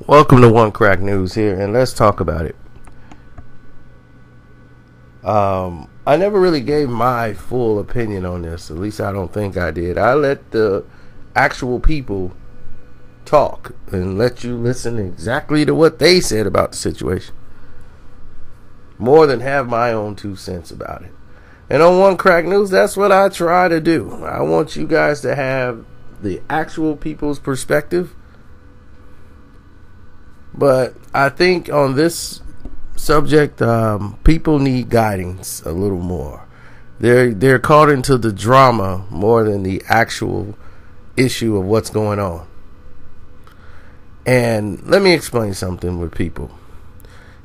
Welcome to One Crack News here, and let's talk about it. I never really gave my full opinion on this. At least I don't think I did. I let the actual people talk and let you listen exactly to what they said about the situation, more than have my own 2 cents about it. And on One Crack News, that's what I try to do. I want you guys to have the actual people's perspective. But I think on this subject, people need guidance a little more. They're caught into the drama more than the actual issue of what's going on. And let me explain something with people.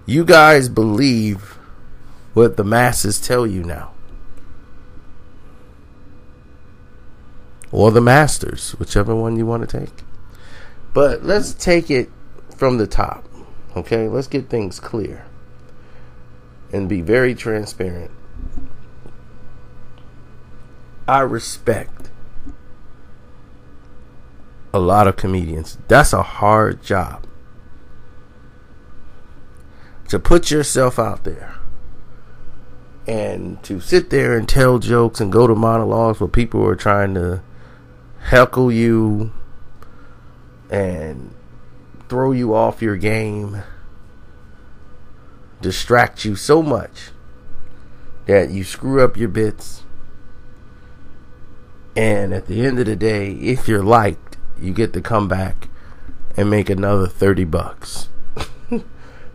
You guys believe what the masses tell you now, or the masters, whichever one you want to take. But let's take it from the top, okay? Let's get things clear and be very transparent. I respect a lot of comedians. That's a hard job, to put yourself out there and to sit there and tell jokes and go to monologues where people are trying to heckle you and throw you off your game, distract you so much that you screw up your bits, and at the end of the day, if you're liked, you get to come back and make another $30 $30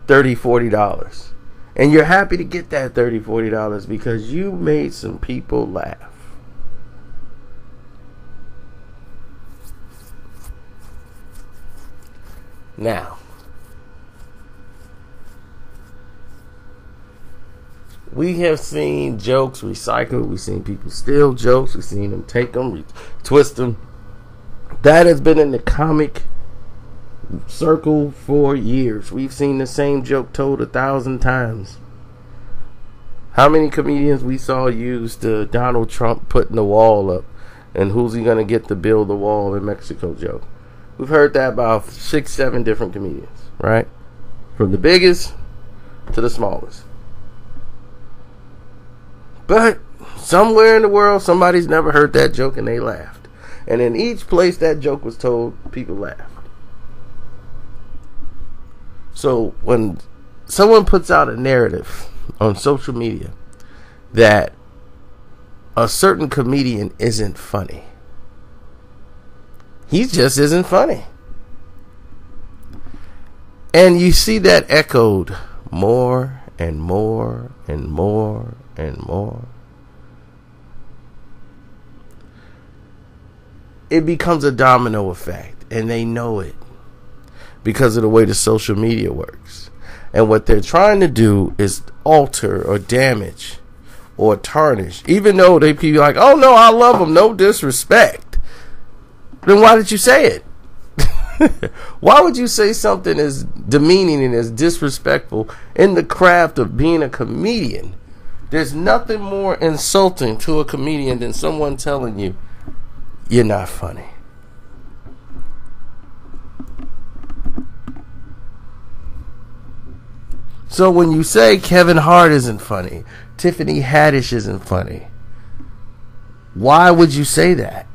$40, and you're happy to get that $30 $40 because you made some people laugh. Now, we have seen jokes recycled. We've seen people steal jokes. We've seen them take them, twist them. That has been in the comic circle for years. We've seen the same joke told 1,000 times. How many comedians we saw use the Donald Trump putting the wall up and who's he going to get to build the wall in Mexico joke? We've heard that about 6, 7 different comedians, right? From the biggest to the smallest. But somewhere in the world, somebody's never heard that joke and they laughed. And in each place that joke was told, people laughed. So when someone puts out a narrative on social media that a certain comedian isn't funny, he just isn't funny. And you see that echoed more and more and more and more. It becomes a domino effect, and they know it because of the way the social media works. And what they're trying to do is alter or damage or tarnish, even though they be like, oh no, I love them, no disrespect. Then why did you say it? Why would you say something as demeaning and as disrespectful in the craft of being a comedian? There's nothing more insulting to a comedian than someone telling you you're not funny. So when you say Kevin Hart isn't funny, Tiffany Haddish isn't funny, why would you say that?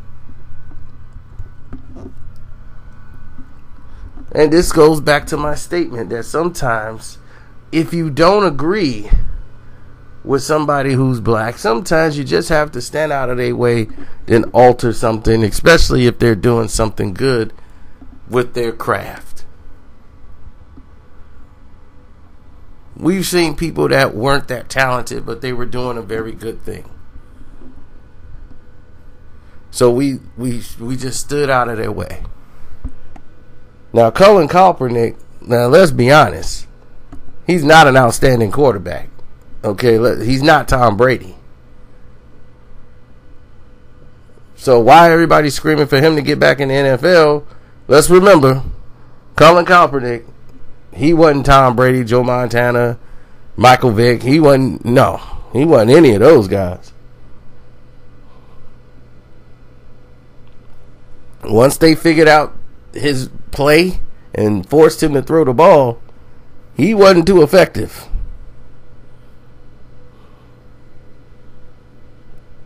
And this goes back to my statement that sometimes if you don't agree with somebody who's black, sometimes you just have to stand out of their way and alter something, especially if they're doing something good with their craft. We've seen people that weren't that talented, but they were doing a very good thing. So we just stood out of their way. Now, Colin Kaepernick, now let's be honest, he's not an outstanding quarterback. Okay, he's not Tom Brady. So why everybody screaming for him to get back in the NFL? Let's remember, Colin Kaepernick, he wasn't Tom Brady, Joe Montana, Michael Vick. He wasn't any of those guys. Once they figured out his play and forced him to throw the ball, he wasn't too effective.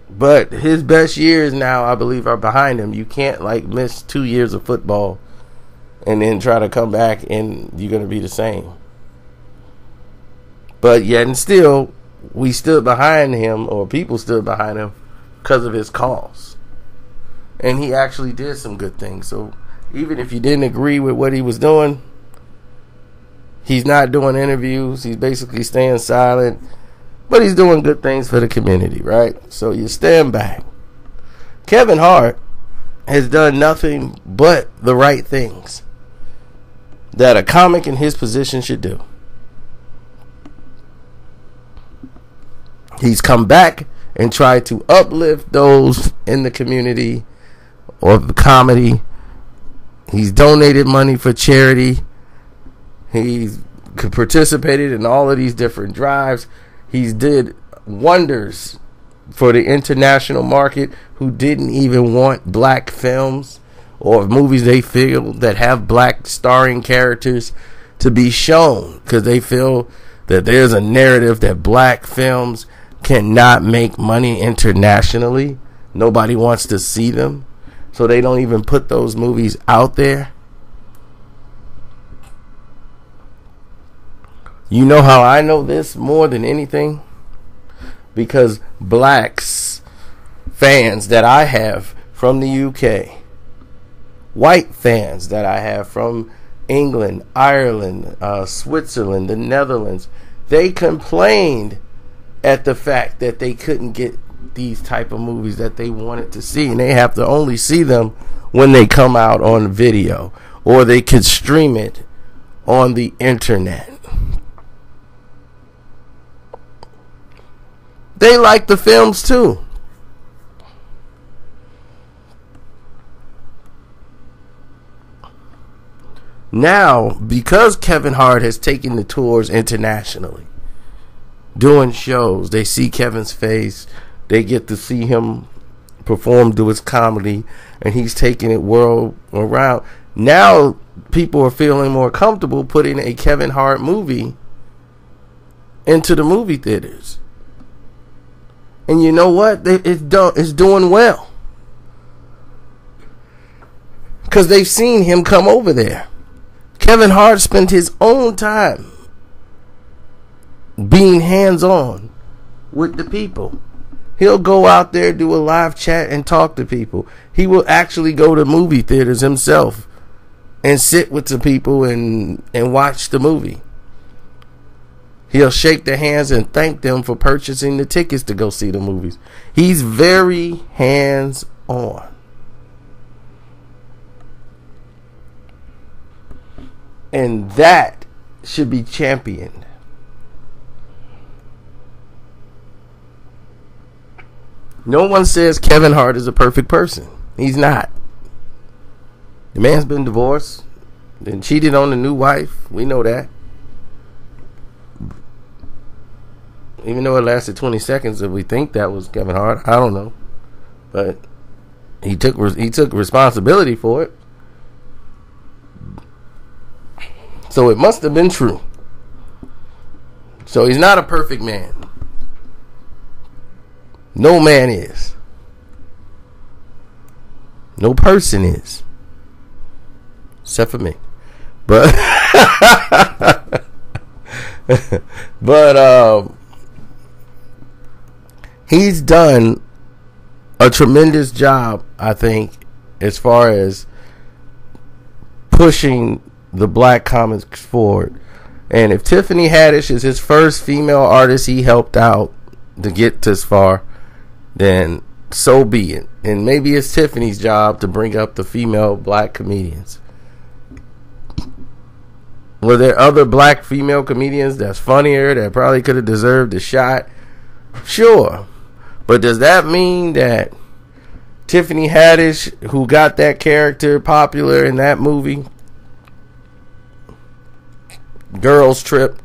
But his best years now, I believe, are behind him. You can't miss 2 years of football and then try to come back and you're going to be the same. But yet and still, we stood behind him, or people stood behind him, because of his cause. And he actually did some good things. So even if you didn't agree with what he was doing, he's not doing interviews. He's basically staying silent. But he's doing good things for the community, right? So you stand back. Kevin Hart has done nothing but the right things that a comic in his position should do. He's come back and tried to uplift those in the community or the comedy. He's donated money for charity. He's participated in all of these different drives. He's did wonders for the international market who didn't even want black films or movies they feel that have black starring characters to be shown, because they feel that there's a narrative that black films cannot make money internationally. Nobody wants to see them, so they don't even put those movies out there. You know how I know this more than anything? Because blacks, fans that I have from the UK, white fans that I have from England, Ireland, Switzerland, the Netherlands, they complained at the fact that they couldn't get these type of movies that they wanted to see, and they have to only see them when they come out on video, or they could stream it on the internet. They like the films too. Now, because Kevin Hart has taken the tours internationally, doing shows, they see Kevin's face, they get to see him perform, do his comedy, and he's taking it world around. Now, people are feeling more comfortable putting a Kevin Hart movie into the movie theaters. And you know what? It's doing well. Because they've seen him come over there. Kevin Hart spent his own time being hands-on with the people. He'll go out there, do a live chat, and talk to people. He will actually go to movie theaters himself and sit with the people and watch the movie. He'll shake their hands and thank them for purchasing the tickets to go see the movies. He's very hands-on. And that should be championed. No one says Kevin Hart is a perfect person. He's not. The man's been divorced and cheated on a new wife. We know that. Even though it lasted 20 seconds, if we think that was Kevin Hart, I don't know. But he took responsibility for it. So it must have been true. So he's not a perfect man. No man is. No person is. Except for me. But he's done a tremendous job, I think, as far as pushing the black comics forward. And if Tiffany Haddish is his first female artist he helped out to get this far, then so be it. And maybe it's Tiffany's job to bring up the female black comedians. Were there other black female comedians that's funnier, that probably could have deserved a shot? Sure. But does that mean that Tiffany Haddish, who got that character popular in that movie, Girls Trip,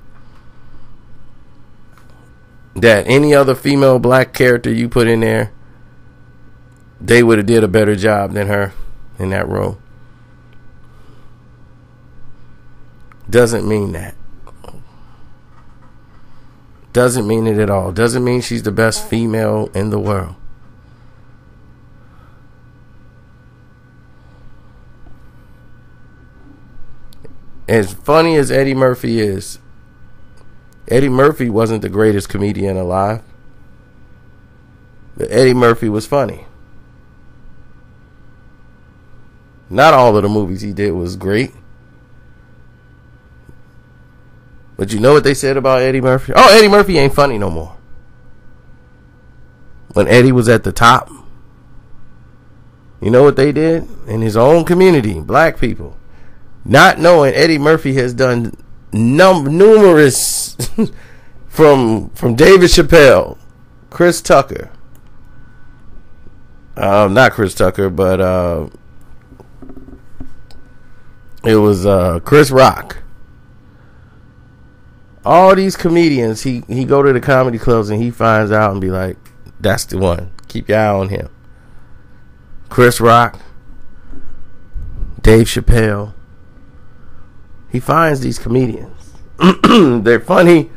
that any other female black character you put in there, they would have did a better job than her in that role? doesn't mean that. Doesn't mean it at all. Doesn't mean she's the best female in the world. As funny as Eddie Murphy is, Eddie Murphy wasn't the greatest comedian alive. But Eddie Murphy was funny. Not all of the movies he did was great. But you know what they said about Eddie Murphy? Oh, Eddie Murphy ain't funny no more. When Eddie was at the top, you know what they did? In his own community, black people, not knowing Eddie Murphy has done numerous from David Chappelle, Chris Tucker, not Chris Tucker, but it was Chris Rock. All these comedians, he go to the comedy clubs and he finds out and be like, that's the one. Keep your eye on him. Chris Rock, Dave Chappelle. He finds these comedians. They're funny.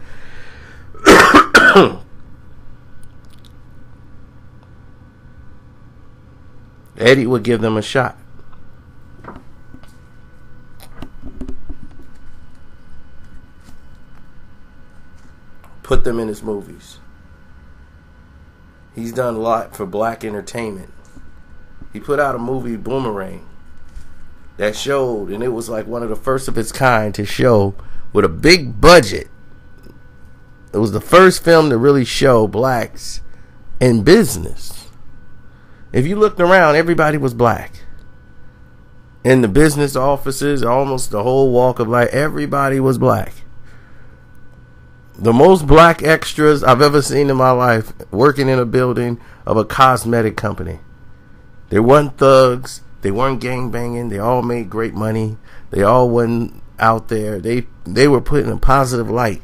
Eddie would give them a shot. Put them in his movies. He's done a lot for black entertainment. He put out a movie, Boomerang, that showed, and it was like one of the first of its kind to show with a big budget. It was the first film to really show blacks in business. If you looked around, everybody was black. In the business offices, almost the whole walk of life, everybody was black. The most black extras I've ever seen in my life working in a building of a cosmetic company. They weren't thugs. They weren't gangbanging. They all made great money. They all wasn't out there. They were put in a positive light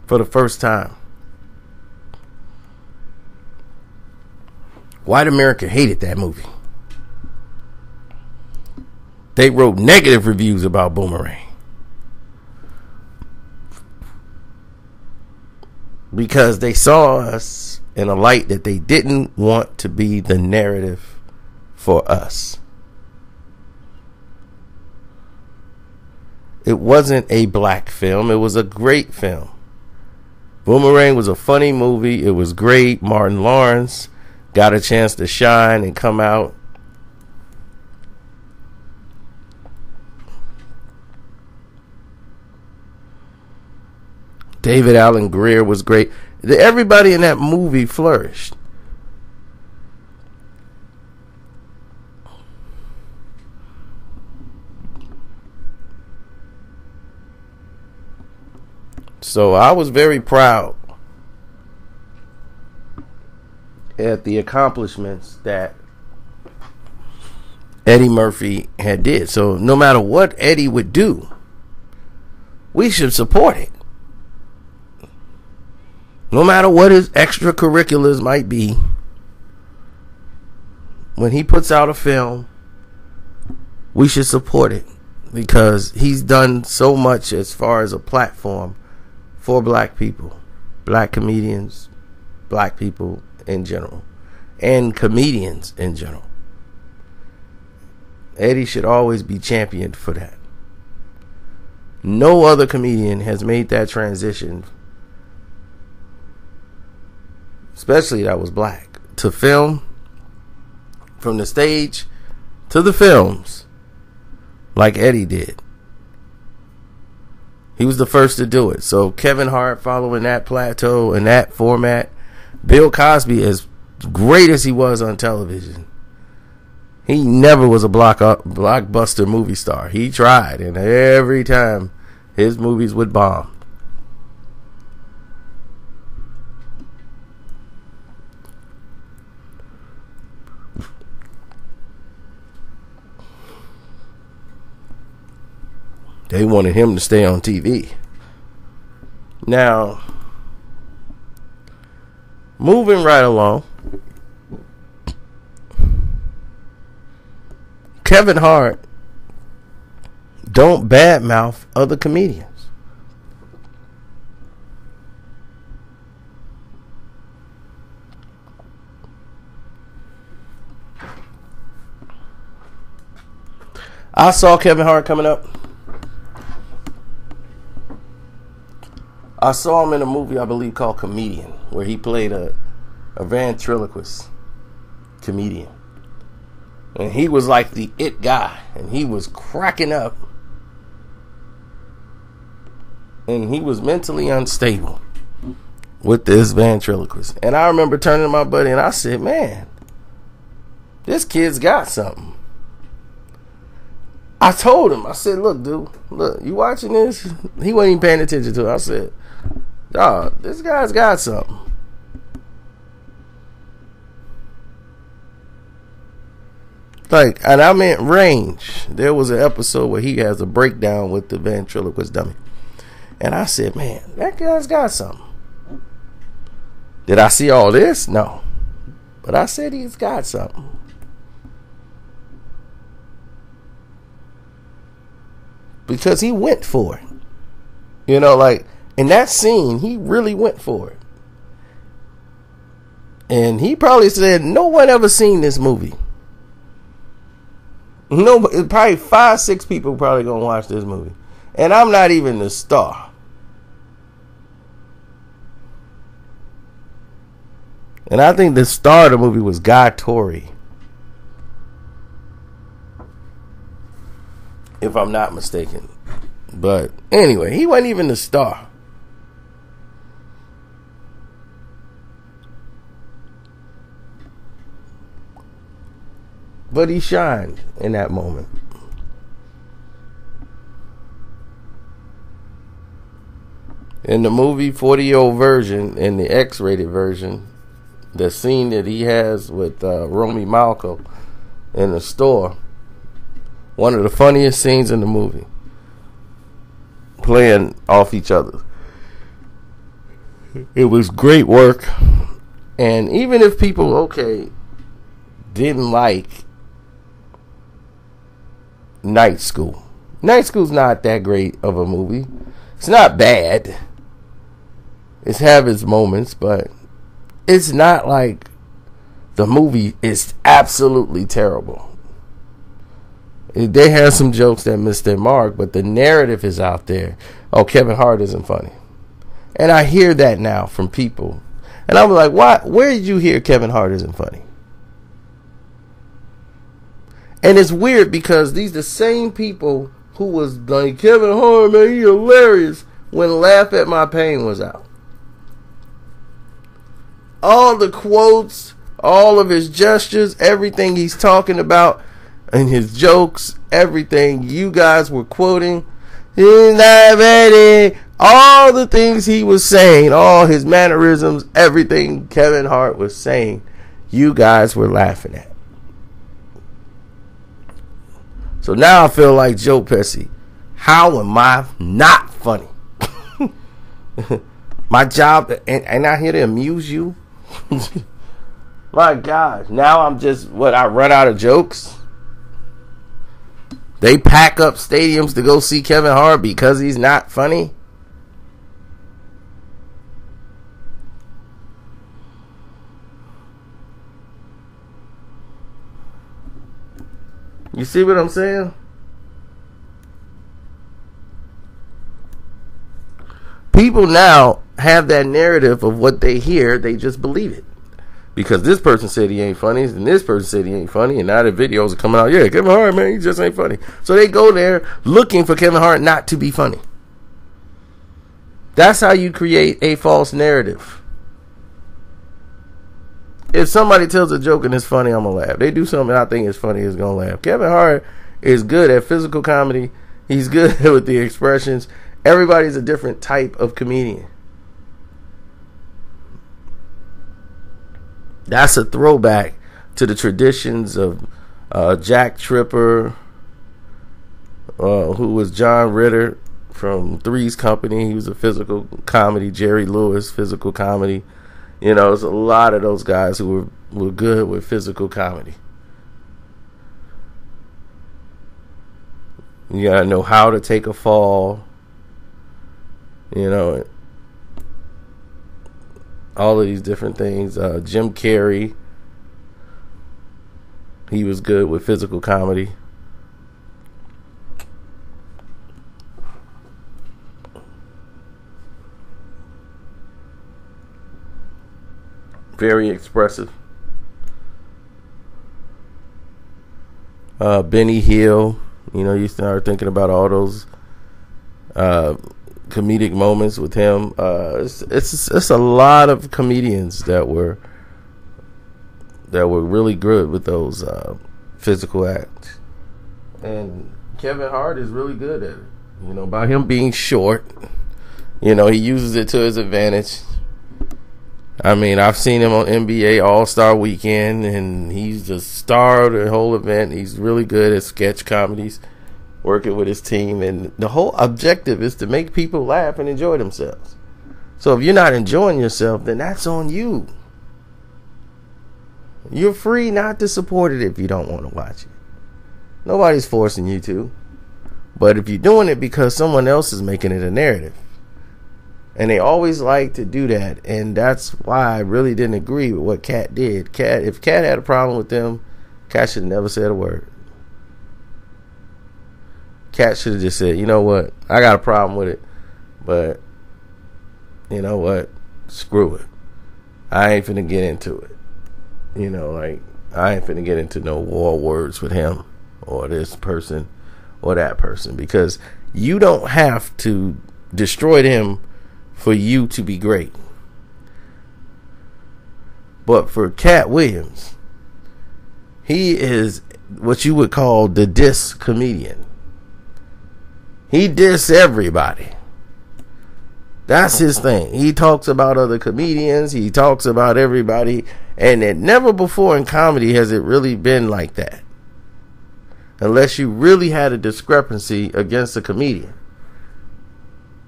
for the first time. White America hated that movie. They wrote negative reviews about Boomerang. Because they saw us in a light that they didn't want to be the narrative for us. It wasn't a black film. It was a great film. Boomerang was a funny movie. It was great. Martin Lawrence got a chance to shine and come out. David Alan Grier was great. Everybody in that movie flourished. So I was very proud at the accomplishments that Eddie Murphy had did. So no matter what Eddie would do, we should support it. No matter what his extracurriculars might be, when he puts out a film, we should support it because he's done so much as far as a platform for black people, black comedians, black people in general, and comedians in general. Eddie should always be championed for that. No other comedian has made that transition, especially that was black, to film, from the stage to the films, like Eddie did. He was the first to do it. So Kevin Hart following that plateau and that format. Bill Cosby, as great as he was on television, he never was a blockbuster movie star. He tried, and every time his movies would bomb. They wanted him to stay on TV. Now, moving right along, Kevin Hart Don't badmouth other comedians. I saw Kevin Hart coming up. I saw him in a movie, I believe, called Comedian, where he played a ventriloquist comedian. And he was like the it guy. And he was cracking up. And he was mentally unstable with this ventriloquist. And I remember turning to my buddy and I said, man, this kid's got something. I told him, I said, look, dude, look, you watching this? He wasn't even paying attention to it. I said, dog, this guy's got something. Like, and I meant range. There was an episode where he has a breakdown with the ventriloquist dummy. And I said, man, that guy's got something. Did I see all this? No. But I said he's got something. Because he went for it. You know, like, in that scene, he really went for it. And he probably said, no one ever seen this movie. No, probably 5-6 people probably gonna watch this movie. And I'm not even the star. And I think the star of the movie was Guy Torry, if I'm not mistaken. But anyway, he wasn't even the star. But he shined in that moment. In the movie 40-year-old version, in the X-rated version, the scene that he has with Romy Malco in the store, one of the funniest scenes in the movie, playing off each other. It was great work. And even if people, didn't like Night School. Night School's not that great of a movie. It's not bad. It's have its moments, but it's not like the movie is absolutely terrible. They have some jokes that missed their mark, but the narrative is out there. Oh, Kevin Hart isn't funny. And I hear that now from people. And I'm like, why? Where did you hear Kevin Hart isn't funny? And it's weird because these the same people who was like, Kevin Hart, man, he hilarious, when Laugh at My Pain was out. All the quotes, all of his gestures, everything he's talking about, and his jokes, everything you guys were quoting, he's not ready. All the things he was saying, all his mannerisms, everything Kevin Hart was saying, you guys were laughing at. So now I feel like Joe Pesci. How am I not funny? My job, ain't I here to amuse you? My God. Now I'm just, I run out of jokes? They pack up stadiums to go see Kevin Hart because he's not funny? You see what I'm saying? People now have that narrative of what they hear. They just believe it. Because this person said he ain't funny, and this person said he ain't funny, and now the videos are coming out. Yeah, Kevin Hart, man, he just ain't funny. So they go there looking for Kevin Hart not to be funny. That's how you create a false narrative. If somebody tells a joke and it's funny, I'm going to laugh. They do something I think is funny, it's going to laugh. Kevin Hart is good at physical comedy. He's good with the expressions. Everybody's a different type of comedian. That's a throwback to the traditions of Jack Tripper, who was John Ritter from Three's Company. He was a physical comedy. Jerry Lewis, physical comedy. You know, there's a lot of those guys who were good with physical comedy. You gotta know how to take a fall. You know, all of these different things. Jim Carrey, he was good with physical comedy. Very expressive. Benny Hill, you know, you start thinking about all those comedic moments with him. It's a lot of comedians that were really good with those physical acts. And Kevin Hart is really good at it. You know, by him being short, you know, he uses it to his advantage. I mean, I've seen him on NBA All-Star Weekend, and he's the star of the whole event. He's really good at sketch comedies, working with his team, and the whole objective is to make people laugh and enjoy themselves. So if you're not enjoying yourself, then that's on you. You're free not to support it if you don't want to watch it. Nobody's forcing you to. But if you're doing it because someone else is making it a narrative, and they always like to do that, and that's why I really didn't agree with what Cat did. If Cat had a problem with them, Cat should have never said a word. Cat should have just said, you know what, I got a problem with it, but you know what, screw it. I ain't finna get into it. You know, like, I ain't finna get into no war words with him or this person or that person, because you don't have to destroy them for you to be great. But for Cat Williams, he is what you would call the diss comedian. He diss everybody. That's his thing. He talks about other comedians. He talks about everybody. And it never before in comedy has it really been like that. Unless you really had a discrepancy against a comedian.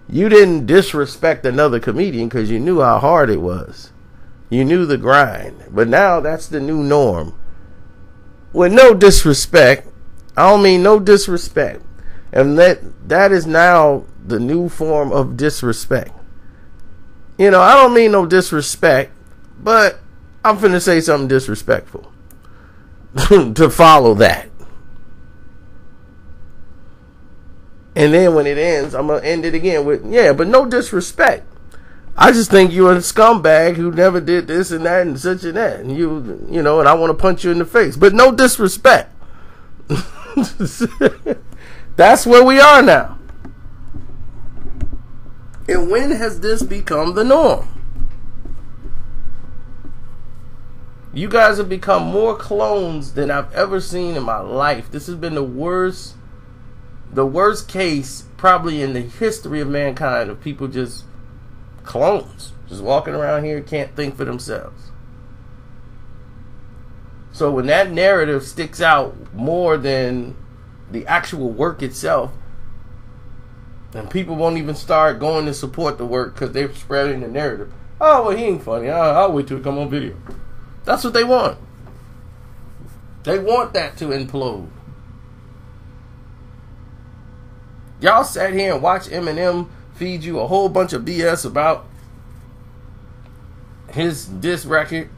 You didn't disrespect another comedian because you knew how hard it was. You knew the grind. But now that's the new norm. With no disrespect, I don't mean no disrespect. And that is now the new form of disrespect. You know, I don't mean no disrespect, but I'm finna say something disrespectful to follow that. And then when it ends, I'm going to end it again with, yeah, but no disrespect. I just think you're a scumbag who never did this and that and such and that. And you know, and I want to punch you in the face. But no disrespect. That's where we are now. And when has this become the norm? You guys have become more clones than I've ever seen in my life. This has been the worst case probably in the history of mankind, of people just clones, just walking around here, can't think for themselves. So when that narrative sticks out more than the actual work itself, and people won't even start going to support the work because they're spreading the narrative. Oh, well, he ain't funny. I'll wait till it come on video. That's what they want. They want that to implode. Y'all sat here and watched Eminem feed you a whole bunch of BS about his diss record,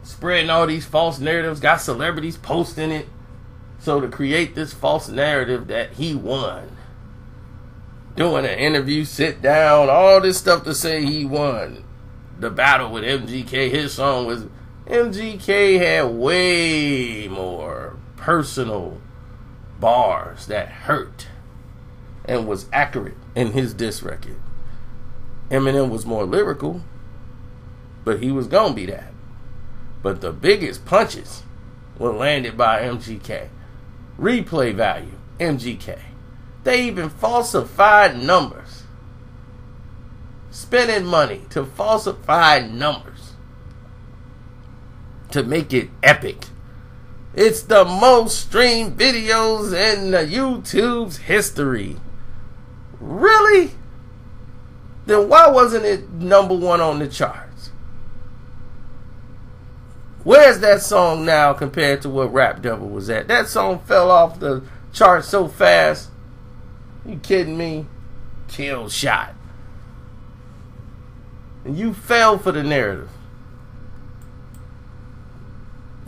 spreading all these false narratives, got celebrities posting it, so to create this false narrative that he won. Doing an interview, sit down, all this stuff to say he won the battle with MGK. His song was, MGK had way more personal bars that hurt and was accurate in his diss record. Eminem was more lyrical, but he was gonna be that. But the biggest punches were landed by MGK. Replay value, MGK. They even falsified numbers. Spending money to falsify numbers to make it epic. It's the most streamed videos in the YouTube's history. Really? Then why wasn't it number one on the charts? Where's that song now compared to what Rap Devil was at? That song fell off the charts so fast. You kidding me? Kill shot. And you fell for the narrative.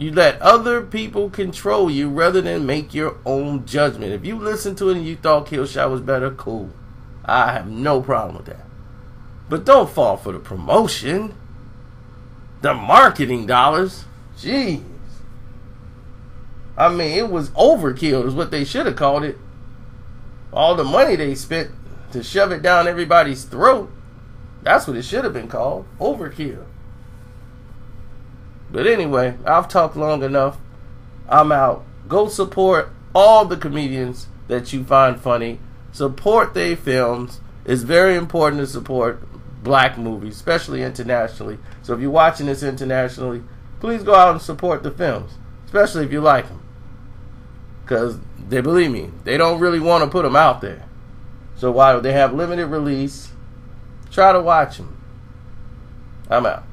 You let other people control you rather than make your own judgment. If you listened to it and you thought Kill Shot was better, cool. I have no problem with that. But don't fall for the promotion. The marketing dollars. Jeez. I mean, it was overkill is what they should have called it. All the money they spent to shove it down everybody's throat. That's what it should have been called. Overkill. But anyway, I've talked long enough. I'm out. Go support all the comedians that you find funny. Support their films. It's very important to support black movies, especially internationally. So if you're watching this internationally, please go out and support the films, especially if you like them. Because, believe me, they don't really want to put them out there. So while they have limited release, try to watch them. I'm out.